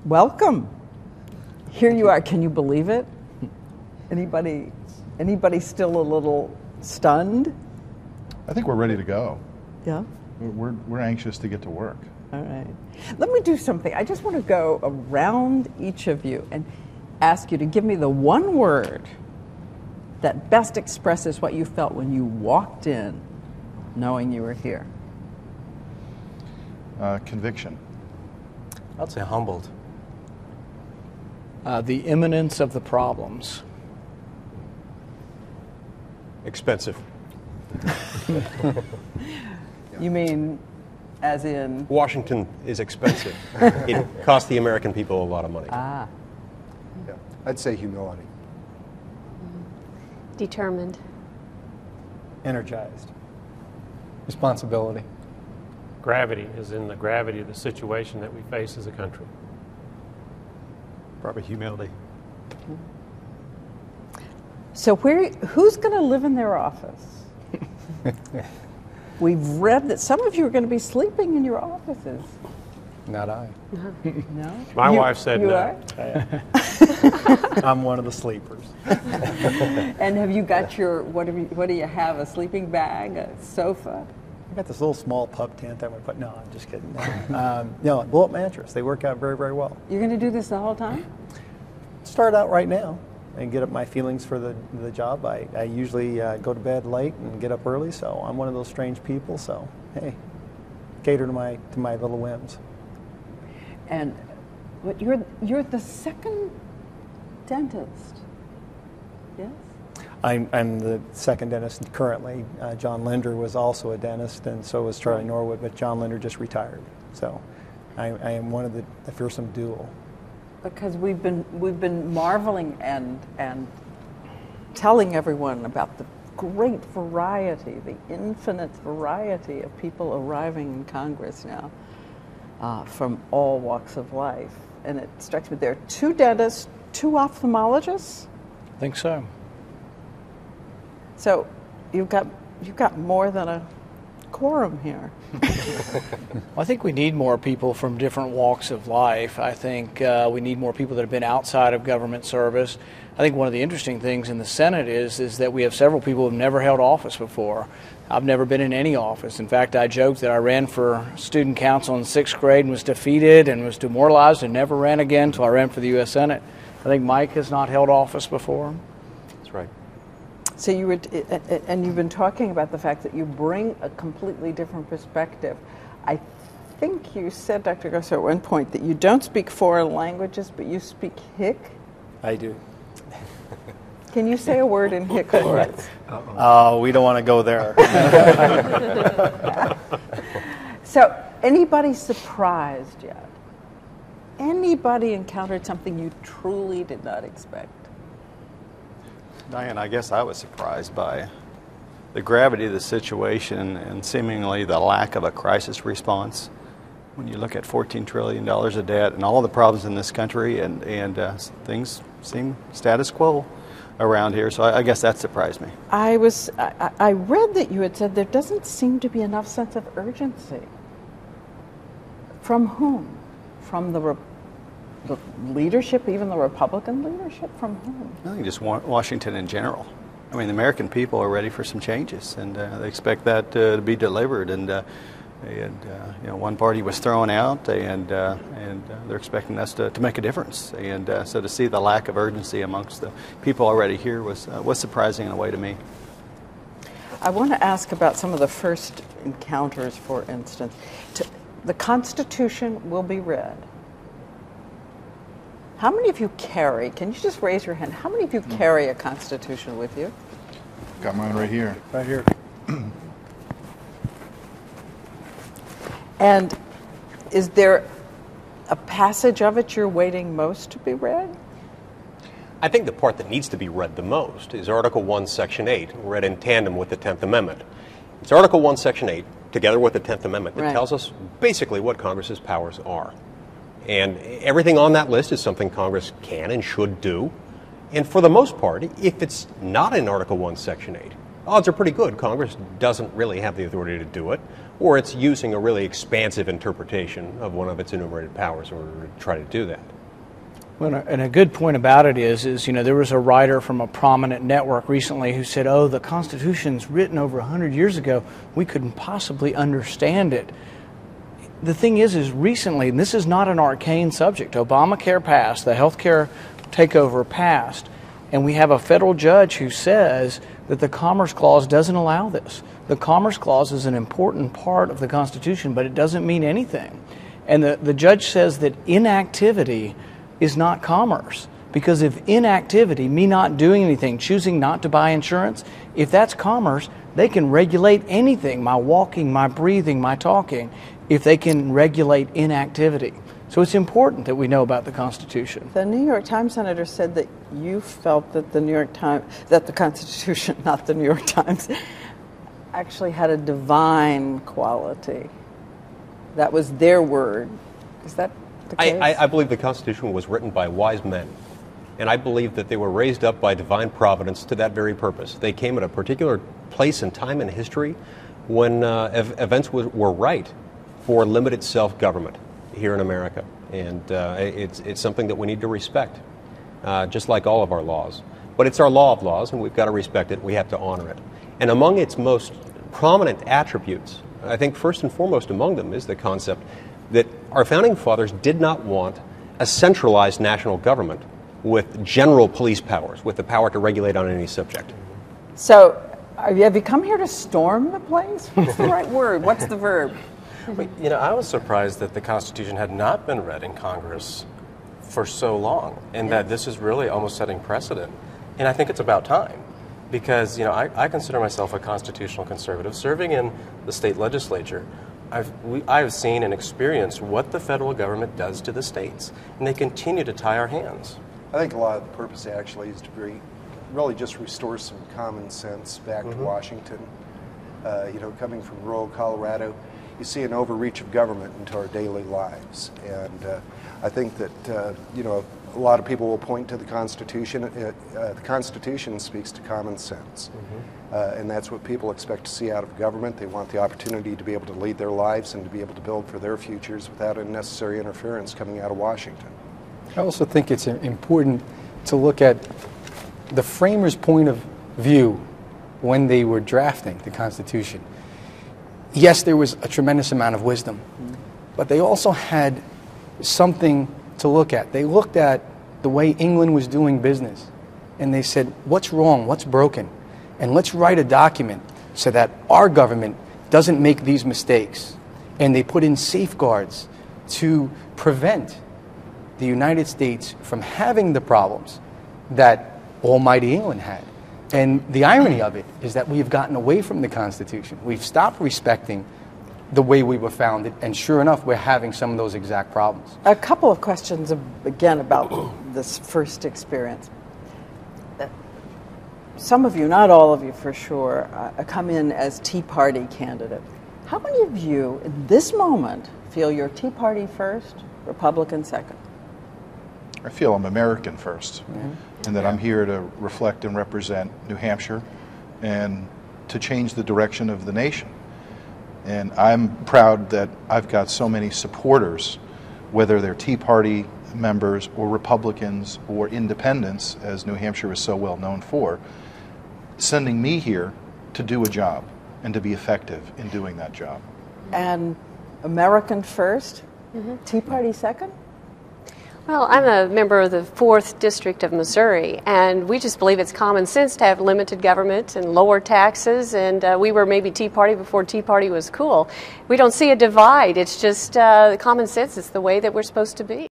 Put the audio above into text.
Welcome. Here you are. Can you believe it? Anybody still a little stunned? I think we're ready to go. Yeah. We're anxious to get to work. All right. Let me do something. I just want to go around each of you and ask you to give me the one word that best expresses what you felt when you walked in knowing you were here. Conviction. I'd say humbled. The imminence of the problems. Expensive. You mean as in? Washington is expensive. It costs the American people a lot of money. Ah. Yeah. I'd say humility. Determined. Energized. Responsibility. Gravity is in the gravity of the situation that we face as a country. Probably humility. So who's going to live in their office? We've read that some of you are going to be sleeping in your offices. Not I. No? My wife said you no. Are? I'm one of the sleepers. And have you got your, what do you have, a sleeping bag, a sofa? I got this little small pub tent I'm going to put. No, I'm just kidding. No, blow-up mattress. They work out very, very well. You're going to do this the whole time? Start out right now and get up my feelings for the job. I usually go to bed late and get up early, so I'm one of those strange people. So hey, cater to my little whims. And what you're the second dentist, yes? I'm the second dentist currently. John Linder was also a dentist, and so was Charlie Norwood, but John Linder just retired. So I am one of the fearsome duo. Because we've been marveling and telling everyone about the great variety, the infinite variety of people arriving in Congress now from all walks of life. And it strikes me there are 2 dentists, 2 ophthalmologists. I think so. So you've got more than a quorum here. I think we need more people from different walks of life. I think we need more people that have been outside of government service. I think one of the interesting things in the Senate is that we have several people who have never held office before. I've never been in any office. In fact, I joked that I ran for student council in 6th grade and was defeated and was demoralized and never ran again until I ran for the U.S. Senate. I think Mike has not held office before. That's right. So you've been talking about the fact that you bring a completely different perspective. I think you said, Dr. Grosser, at one point that you don't speak foreign languages, but you speak Hick. I do. Can you say a word in Hick for us? We don't want to go there. So, anybody surprised yet? Anybody encountered something you truly did not expect? Diane, I guess I was surprised by the gravity of the situation and seemingly the lack of a crisis response. When you look at $14 trillion of debt and all the problems in this country, and things seem status quo around here, so I guess that surprised me. I read that you had said there doesn't seem to be enough sense of urgency. From whom? From the leadership, even the Republican leadership? From whom? I think just Washington in general. I mean, the American people are ready for some changes, and they expect that to be delivered. And one party was thrown out, and they're expecting us to make a difference. And so to see the lack of urgency amongst the people already here was surprising in a way to me. I want to ask about some of the first encounters, for instance. The Constitution will be read. How many of you carry, can you just raise your hand, how many of you carry a Constitution with you? Got mine right here. Right here. And is there a passage of it you're waiting most to be read? I think the part that needs to be read the most is Article 1, Section 8, read in tandem with the 10th Amendment. It's Article 1, Section 8, together with the 10th Amendment, that tells us basically what Congress's powers are. And everything on that list is something Congress can and should do. And for the most part, if it's not in Article 1, Section 8, odds are pretty good Congress doesn't really have the authority to do it, or it's using a really expansive interpretation of one of its enumerated powers in order to try to do that. Well, and a good point about it is there was a writer from a prominent network recently who said, "Oh, the Constitution's written over 100 years ago. We couldn't possibly understand it." The thing is recently, and this is not an arcane subject, Obamacare passed, the healthcare takeover passed, and we have a federal judge who says that the Commerce Clause doesn't allow this. The Commerce Clause is an important part of the Constitution, but it doesn't mean anything. And the judge says that inactivity is not commerce, because if inactivity, me not doing anything, choosing not to buy insurance, if that's commerce, they can regulate anything, my walking, my breathing, my talking, if they can regulate inactivity. So it's important that we know about the Constitution. The New York Times senator said that you felt that the Constitution, not the New York Times, actually had a divine quality. That was their word. Is that the case? I believe the Constitution was written by wise men, and I believe that they were raised up by divine providence to that very purpose. They came at a particular place and time in history when events were right for limited self-government here in America, and it's something that we need to respect, just like all of our laws. But it's our law of laws, and we've got to respect it. We have to honor it. And among its most prominent attributes, I think first and foremost among them is the concept that our founding fathers did not want a centralized national government with general police powers, with the power to regulate on any subject. So, have you come here to storm the place? What's the right word? What's the verb? I was surprised that the Constitution had not been read in Congress for so long, and that this is really almost setting precedent. And I think it's about time, because I consider myself a constitutional conservative. Serving in the state legislature, I've seen and experienced what the federal government does to the states, and they continue to tie our hands. I think a lot of the purpose actually is to really just restore some common sense back to Washington. Coming from rural Colorado, you see an overreach of government into our daily lives, and I think that a lot of people will point to the Constitution. The Constitution speaks to common sense, and that's what people expect to see out of government. They want the opportunity to be able to lead their lives and to be able to build for their futures without unnecessary interference coming out of Washington. I also think it's important to look at the framers' point of view when they were drafting the Constitution. Yes, there was a tremendous amount of wisdom, but they also had something to look at. They looked at the way England was doing business, and they said, what's wrong, what's broken? And let's write a document so that our government doesn't make these mistakes. And they put in safeguards to prevent the United States from having the problems that almighty England had. And the irony of it is that we've gotten away from the Constitution. We've stopped respecting the way we were founded, and sure enough, we're having some of those exact problems. A couple of questions, again, about this first experience. Some of you, not all of you for sure, come in as Tea Party candidates. How many of you, in this moment, feel you're Tea Party first, Republican second? I feel I'm American first, and that I'm here to reflect and represent New Hampshire and to change the direction of the nation. And I'm proud that I've got so many supporters, whether they're Tea Party members or Republicans or independents, as New Hampshire is so well known for, sending me here to do a job and to be effective in doing that job. And American first, Tea Party second? Well, I'm a member of the 4th District of Missouri, and we just believe it's common sense to have limited government and lower taxes, and we were maybe Tea Party before Tea Party was cool. We don't see a divide. It's just common sense. It's the way that we're supposed to be.